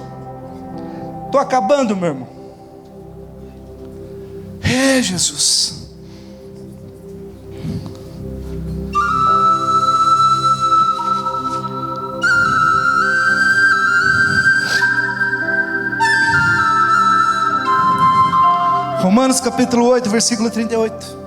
Estou acabando, meu irmão. Jesus. Romanos capítulo 8, versículo 38.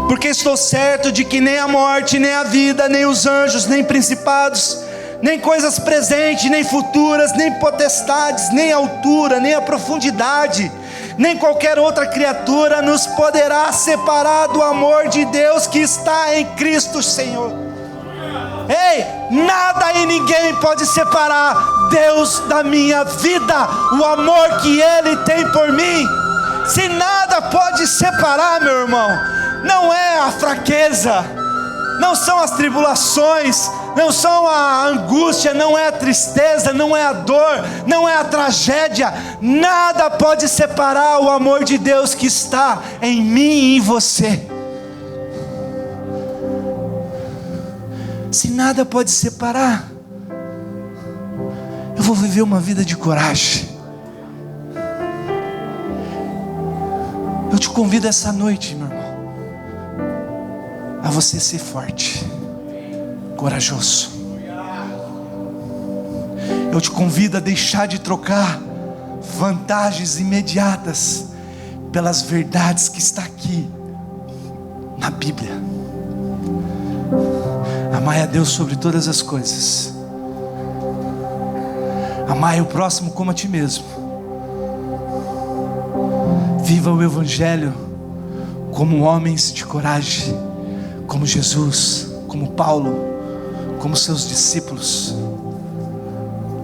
Porque estou certo de que nem a morte, nem a vida, nem os anjos, nem principados, nem coisas presentes, nem futuras, nem potestades, nem a altura, nem a profundidade, nem qualquer outra criatura nos poderá separar do amor de Deus que está em Cristo Senhor. Ei, nada e ninguém pode separar Deus da minha vida, o amor que Ele tem por mim. Se nada pode separar, meu irmão, não é a fraqueza, não são as tribulações, não são a angústia, não é a tristeza, não é a dor, não é a tragédia. Nada pode separar o amor de Deus que está em mim e em você. Se nada pode separar, eu vou viver uma vida de coragem. Eu te convido essa noite, meu irmão, a você ser forte, corajoso. Eu te convido a deixar de trocar vantagens imediatas pelas verdades que está aqui na Bíblia. Amai a Deus sobre todas as coisas. Amai o próximo como a ti mesmo. Viva o Evangelho como homens de coragem, como Jesus, como Paulo, como seus discípulos.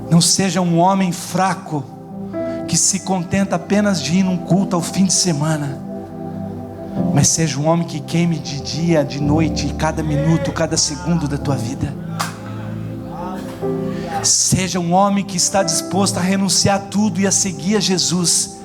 Não seja um homem fraco que se contenta apenas de ir num culto ao fim de semana, mas seja um homem que queime de dia, de noite, cada minuto, cada segundo da tua vida. Seja um homem que está disposto a renunciar a tudo e a seguir a Jesus,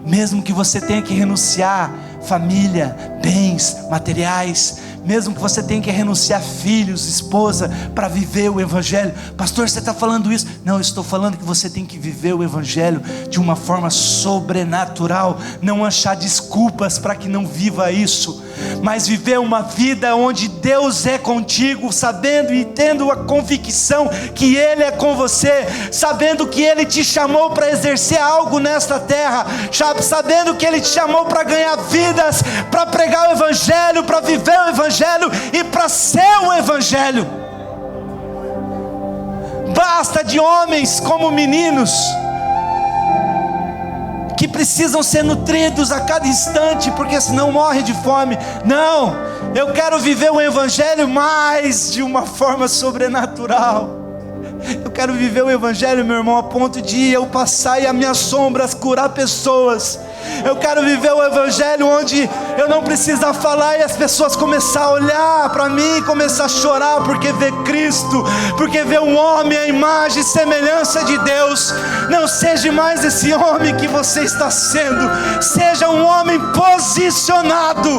mesmo que você tenha que renunciar família, bens, materiais, mesmo que você tenha que renunciar filhos, esposa, para viver o Evangelho. Pastor, você está falando isso? Não, eu estou falando que você tem que viver o Evangelho de uma forma sobrenatural, não achar desculpas para que não viva isso, mas viver uma vida onde Deus é contigo, sabendo e tendo a convicção que Ele é com você, sabendo que Ele te chamou para exercer algo nesta terra, sabendo que Ele te chamou para ganhar vidas, para pregar o Evangelho, para viver o Evangelho e para ser o Evangelho. Basta de homens como meninos que precisam ser nutridos a cada instante, porque senão morre de fome. Não, eu quero viver o Evangelho mais de uma forma sobrenatural. Eu quero viver o Evangelho, meu irmão, a ponto de eu passar e as minhas sombras curar pessoas. Eu quero viver o Evangelho onde eu não precisar falar e as pessoas começar a olhar para mim, começar a chorar, porque vê Cristo, porque vê um homem à imagem e semelhança de Deus. Não seja mais esse homem que você está sendo, seja um homem posicionado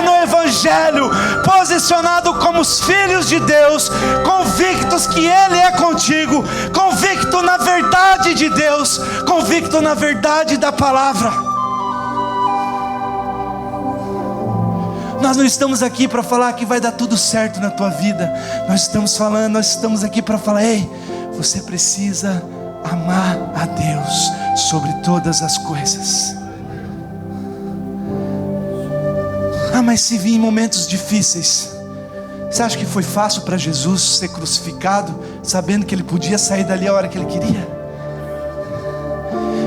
no Evangelho, posicionado posicionado como os filhos de Deus, convictos que Ele é contigo, convicto na verdade de Deus, convicto na verdade da palavra. Nós não estamos aqui para falar que vai dar tudo certo na tua vida. Nós estamos aqui para falar: ei, você precisa amar a Deus sobre todas as coisas. Mas se vir em momentos difíceis, você acha que foi fácil para Jesus ser crucificado, sabendo que Ele podia sair dali a hora que Ele queria?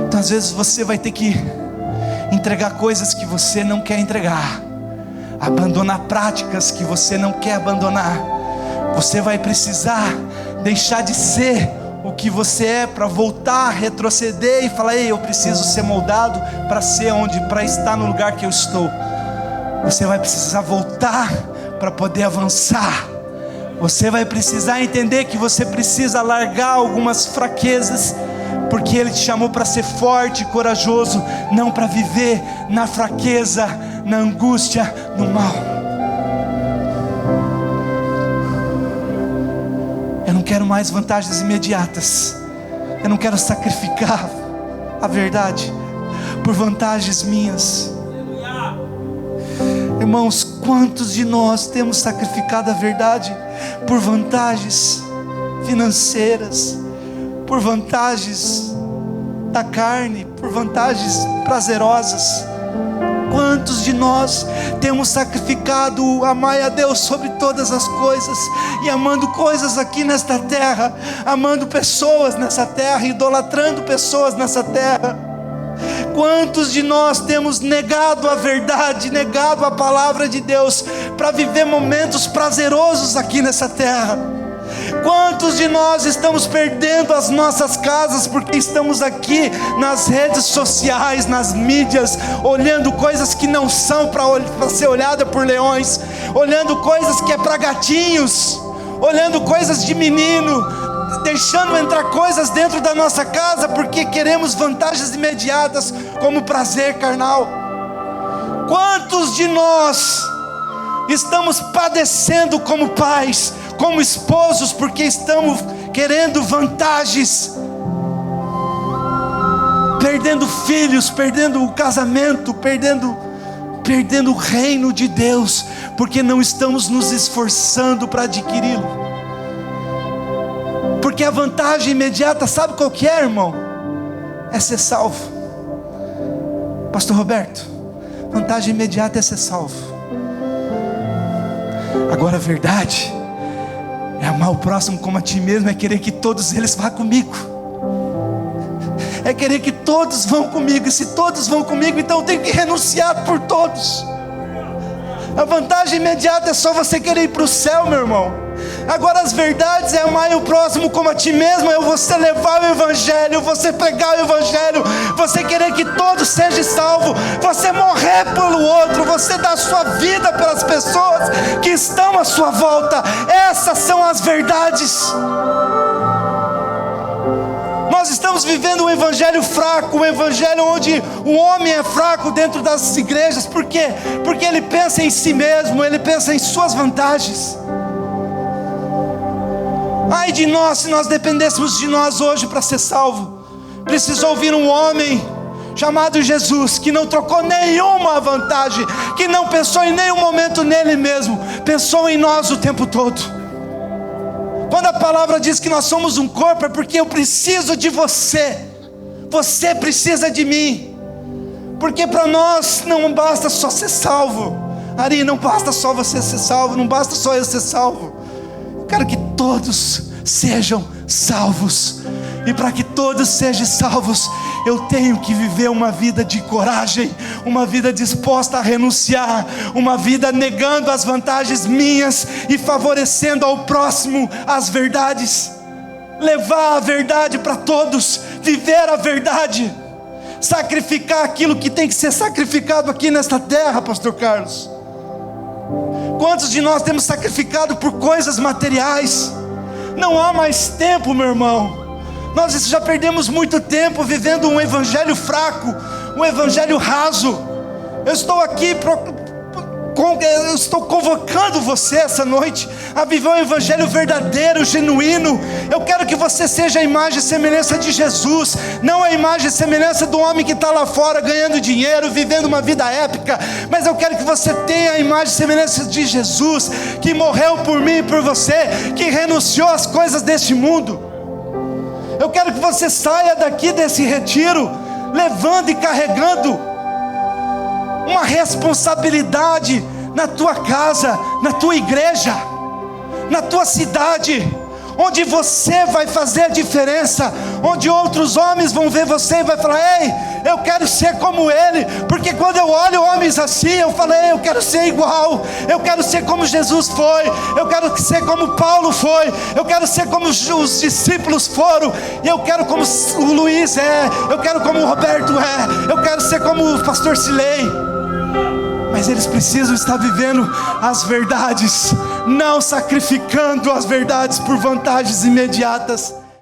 Então às vezes você vai ter que entregar coisas que você não quer entregar, abandonar práticas que você não quer abandonar. Você vai precisar deixar de ser o que você é, para voltar, retroceder e falar: ei, eu preciso ser moldado para estar no lugar que eu estou. Você vai precisar voltar para poder avançar. Você vai precisar entender que você precisa largar algumas fraquezas, porque Ele te chamou para ser forte e corajoso, não para viver na fraqueza, na angústia, no mal. Eu não quero mais vantagens imediatas. Eu não quero sacrificar a verdade por vantagens minhas. Irmãos, quantos de nós temos sacrificado a verdade por vantagens financeiras, por vantagens da carne, por vantagens prazerosas? Quantos de nós temos sacrificado amar a Deus sobre todas as coisas, e amando coisas aqui nesta terra, amando pessoas nessa terra, idolatrando pessoas nessa terra? Quantos de nós temos negado a verdade, negado a palavra de Deus, para viver momentos prazerosos aqui nessa terra? Quantos de nós estamos perdendo as nossas casas, porque estamos aqui nas redes sociais, nas mídias, olhando coisas que não são para ser olhada por leões, olhando coisas que é para gatinhos, olhando coisas de menino, deixando entrar coisas dentro da nossa casa, porque queremos vantagens imediatas, como prazer carnal? Quantos de nós estamos padecendo como pais, como esposos, porque estamos querendo vantagens, perdendo filhos, perdendo o casamento, perdendo o reino de Deus, porque não estamos nos esforçando para adquiri-lo? Porque a vantagem imediata, sabe qual que é, irmão? É ser salvo. Pastor Roberto, vantagem imediata é ser salvo. Agora a verdade é amar o próximo como a ti mesmo, é querer que todos eles vá comigo, é querer que todos vão comigo. E se todos vão comigo, então eu tenho que renunciar por todos. A vantagem imediata é só você querer ir para o céu, meu irmão. Agora as verdades é amar o próximo como a ti mesmo, é você levar o evangelho, você pregar o evangelho, você querer que todos sejam salvos, você morrer pelo outro, você dar a sua vida pelas pessoas que estão à sua volta. Essas são as verdades. Nós estamos vivendo um evangelho fraco, um evangelho onde o homem é fraco dentro das igrejas. Por quê? Porque ele pensa em si mesmo, ele pensa em suas vantagens. Ai de nós, se nós dependêssemos de nós hoje para ser salvo. Precisou ouvir um homem chamado Jesus, que não trocou nenhuma vantagem, que não pensou em nenhum momento nele mesmo, pensou em nós o tempo todo. Quando a palavra diz que nós somos um corpo, é porque eu preciso de você, você precisa de mim. Porque para nós não basta só ser salvo. Ari, não basta só você ser salvo, não basta só eu ser salvo. Eu quero que todos sejam salvos. E para que todos sejam salvos, eu tenho que viver uma vida de coragem, uma vida disposta a renunciar, uma vida negando as vantagens minhas e favorecendo ao próximo as verdades. Levar a verdade para todos, viver a verdade, sacrificar aquilo que tem que ser sacrificado aqui nesta terra, pastor Carlos. Quantos de nós temos sacrificado por coisas materiais? Não há mais tempo, meu irmão. Nós já perdemos muito tempo vivendo um evangelho fraco, um evangelho raso. Eu estou aqui eu estou convocando você essa noite a viver um evangelho verdadeiro, genuíno. Eu quero que você seja a imagem e semelhança de Jesus, não a imagem e semelhança do homem que está lá fora ganhando dinheiro, vivendo uma vida épica, mas eu quero que você tenha a imagem e semelhança de Jesus, que morreu por mim e por você, que renunciou às coisas deste mundo. Eu quero que você saia daqui desse retiro levando e carregando uma responsabilidade na tua casa, na tua igreja, na tua cidade, onde você vai fazer a diferença, onde outros homens vão ver você e vai falar: ei, eu quero ser como ele, porque quando eu olho homens assim, eu falo: ei, eu quero ser igual, eu quero ser como Jesus foi, eu quero ser como Paulo foi, eu quero ser como os discípulos foram, e eu quero como o Luiz é, eu quero como o Roberto é, eu quero ser como o pastor Silei. Mas eles precisam estar vivendo as verdades, não sacrificando as verdades por vantagens imediatas.